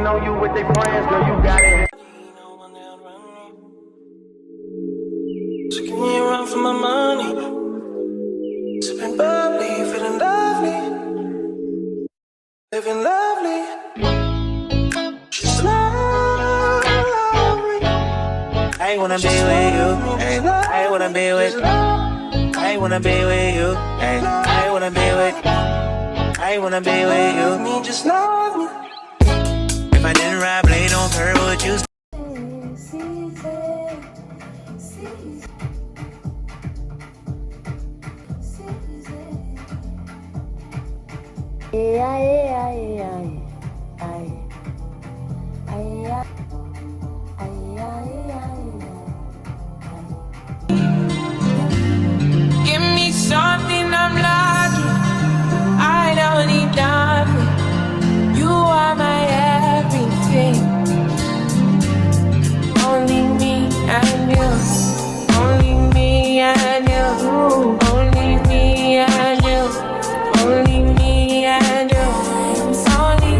on you with their friends, girl, you got it. So give me a run for my money. Sipping bubbly, feeling lovely. Living lovely. She's lovely. I wanna be with you. Ay, I wanna be with you. I wanna be with you. Ay, I wanna be with you. I wanna be with you. Me, just love me. If I didn't ride blade on her, would you? Give me something I'm lacking. I don't need nothing. You are my everything. Only me and you. Only me and you. Only me and you. Only me and you. Only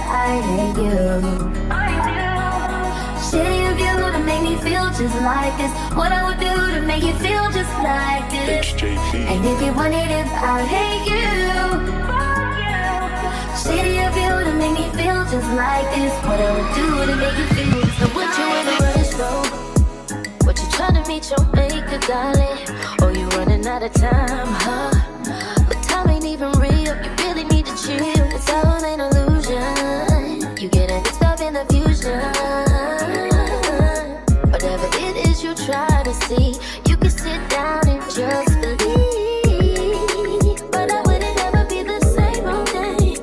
I hate you. Shitty of you to make me feel just like this. What I would do to make you feel just like this. And if you wanted it, I hate you. Shitty of you to make me feel just like this. What I would do to make you feel just like What you in a rush for? What you trying to meet your maker, darling? Or you running out of time, huh? But time ain't even real. You really need to chill. It's all an illusion. You getting mixed up in the fusion. Whatever it is you try to see, you can sit down and just believe. But I wouldn't ever be the same, okay?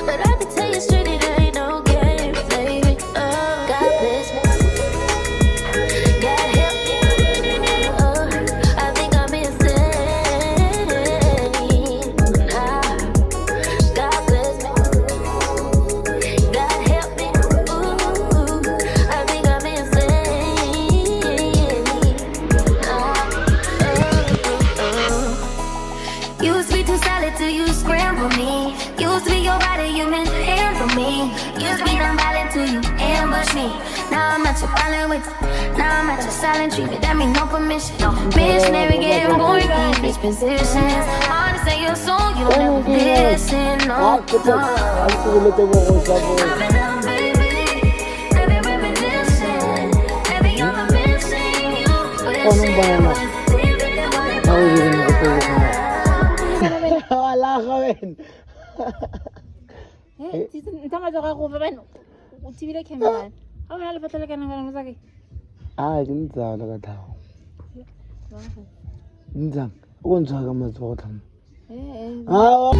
But I can tell you straight, it ain't no game, baby. Oh, God bless me. God help me. Oh, I think I'm insane. God bless me. God help me. Ooh, I think I'm insane. Used to be too solid till you scramble me. Used to be your body, you mishandle me. Used to be non-violent till you ambush me. Now I'm at your violent with. Now I'm at your silent treatment. That means no permission. Missionary getting bored in these positions. Hard to say your soul, you don't never listen. No, no. I've been down, baby. I've been reminiscing. Every other missing you. Wishing it was different. Wala ka, men. Tama ka ko pa ben. Utibile kemal. Aw na lepa talaga ng ganun sa akin. Kinza ka tao. Kinza. Unsa ka mas bottom. Eh. Ah.